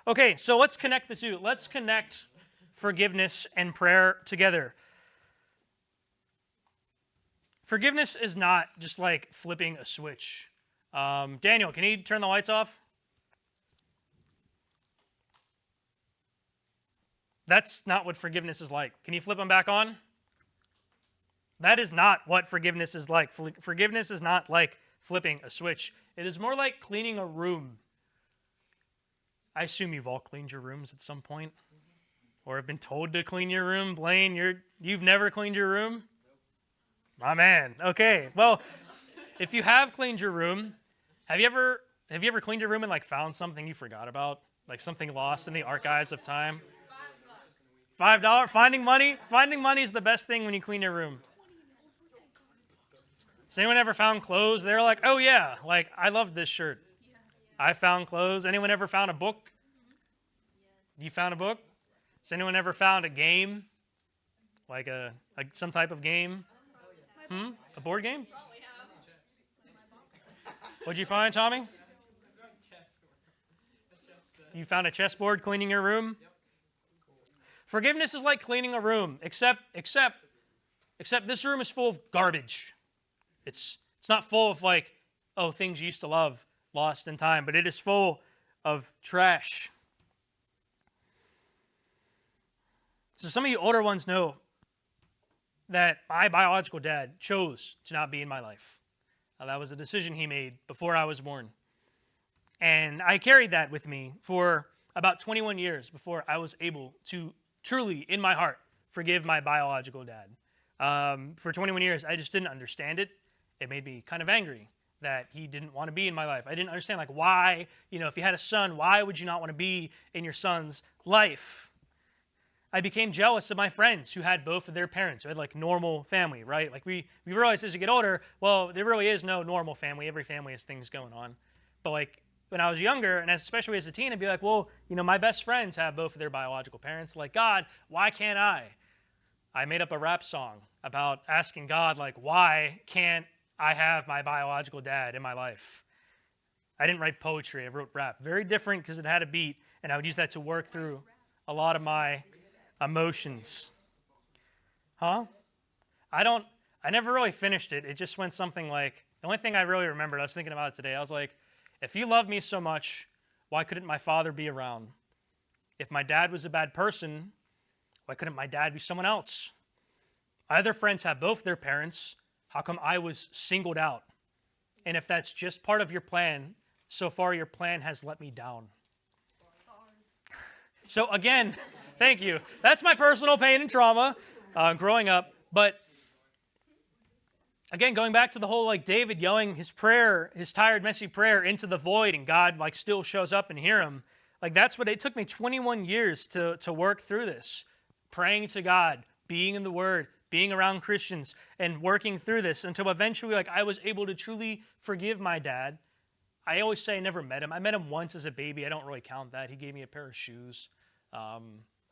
Okay, so let's connect the two. Let's connect forgiveness and prayer together. Forgiveness is not just like flipping a switch. Daniel, can you turn the lights off? That's not what forgiveness is like. Can you flip them back on? That is not what forgiveness is like. Forgiveness is not like flipping a switch. It is more like cleaning a room. I assume you've all cleaned your rooms at some point, or have been told to clean your room. Blaine, you've never cleaned your room? My man. Okay. Well, if you have cleaned your room, have you ever cleaned your room and like found something you forgot about, like something lost in the archives of time? $5. Finding money. Finding money is the best thing when you clean your room. Has anyone ever found clothes? They're like, oh yeah, like I love this shirt. I found clothes. Anyone ever found a book? You found a book? Has anyone ever found a game? Like some type of game? A board game? What'd you find, Tommy? You found a chessboard cleaning your room? Forgiveness is like cleaning a room, except this room is full of garbage. It's not full of like, oh, things you used to love, lost in time, but it is full of trash. So some of you older ones know that my biological dad chose to not be in my life. That was a decision he made before I was born. And I carried that with me for about 21 years before I was able to truly, in my heart, forgive my biological dad. For 21 years, I just didn't understand it. It made me kind of angry that he didn't want to be in my life. I didn't understand, like, why, if you had a son, why would you not want to be in your son's life? I became jealous of my friends who had both of their parents, who had, like, normal family, right? Like, we realize as you get older, well, there really is no normal family. Every family has things going on. But, like, when I was younger, and especially as a teen, I'd be like, well, my best friends have both of their biological parents. Like, God, why can't I? I made up a rap song about asking God, like, why can't I have my biological dad in my life? I didn't write poetry. I wrote rap. Very different because it had a beat, and I would use that to work through a lot of my emotions. I never really finished it. It just went something like, the only thing I really remembered, I was thinking about it today, I was like, if you love me so much, why couldn't my father be around? If my dad was a bad person, why couldn't my dad be someone else? My other friends have both their parents. How come I was singled out? And if that's just part of your plan, so far your plan has let me down. So again, thank you. That's my personal pain and trauma growing up. But again, going back to the whole like David yelling his prayer, his tired, messy prayer into the void, and God like still shows up and hear him. Like that's what it took me 21 years to work through this. Praying to God, being in the Word, being around Christians, and working through this until eventually like I was able to truly forgive my dad. I always say I never met him. I met him once as a baby. I don't really count that. He gave me a pair of shoes. I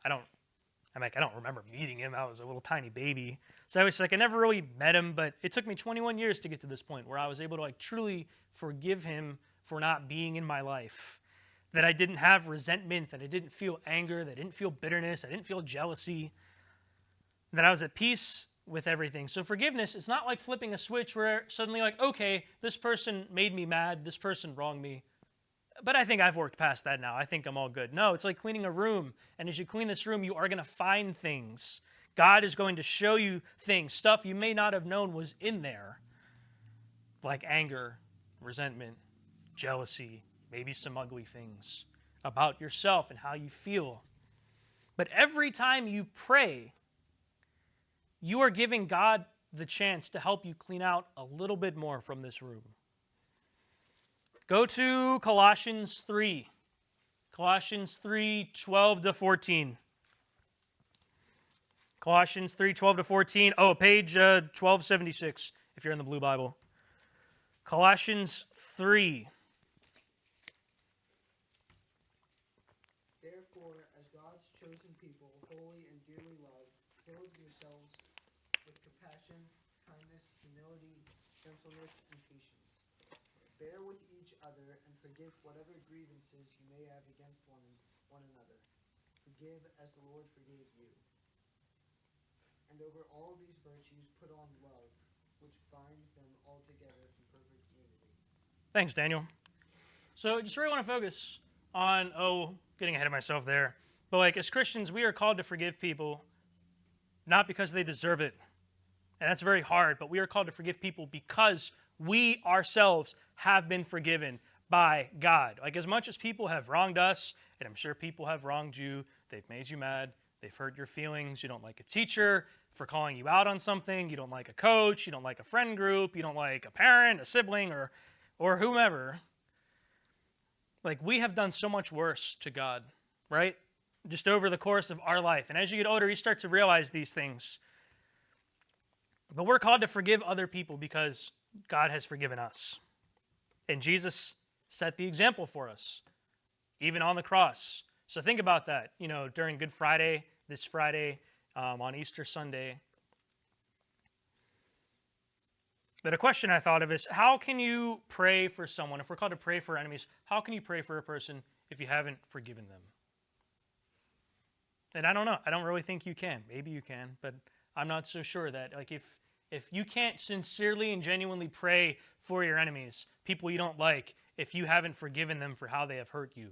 don't remember meeting him. I was a little tiny baby. So I was like, I never really met him, but it took me 21 years to get to this point where I was able to like truly forgive him for not being in my life. That I didn't have resentment, that I didn't feel anger, that I didn't feel bitterness, I didn't feel jealousy. That I was at peace with everything. So forgiveness is not like flipping a switch where suddenly like, okay, this person made me mad, this person wronged me. But I think I've worked past that now. I think I'm all good. No, it's like cleaning a room. And as you clean this room, you are going to find things. God is going to show you things, stuff you may not have known was in there. Like anger, resentment, jealousy, maybe some ugly things about yourself and how you feel. But every time you pray, you are giving God the chance to help you clean out a little bit more from this room. Go to Colossians 3. Colossians 3, 12 to 14. Colossians 3, 12 to 14. Oh, page 1276, if you're in the Blue Bible. Colossians 3. Therefore, as God's chosen people, holy and dearly loved, clothe yourselves with compassion, kindness, humility, gentleness, and patience. Bear with each other and forgive whatever grievances you may have against one one another. Forgive as the Lord forgave you. And over all these virtues put on love, which binds them all together in perfect unity. Thanks, Daniel. So just really want to focus on, getting ahead of myself there. But like as Christians, we are called to forgive people, not because they deserve it. And that's very hard, but we are called to forgive people because we ourselves have been forgiven by God. Like as much as people have wronged us, and I'm sure people have wronged you, they've made you mad, they've hurt your feelings, you don't like a teacher for calling you out on something, you don't like a coach, you don't like a friend group, you don't like a parent, a sibling, or whomever. Like we have done so much worse to God, right? Just over the course of our life. And as you get older, you start to realize these things. But we're called to forgive other people because God has forgiven us. And Jesus set the example for us, even on the cross. So think about that, during Good Friday, this Friday, on Easter Sunday. But a question I thought of is, how can you pray for someone? If we're called to pray for enemies, how can you pray for a person if you haven't forgiven them? And I don't know. I don't really think you can. Maybe you can, but I'm not so sure that, like, if you can't sincerely and genuinely pray for your enemies, people you don't like, if you haven't forgiven them for how they have hurt you,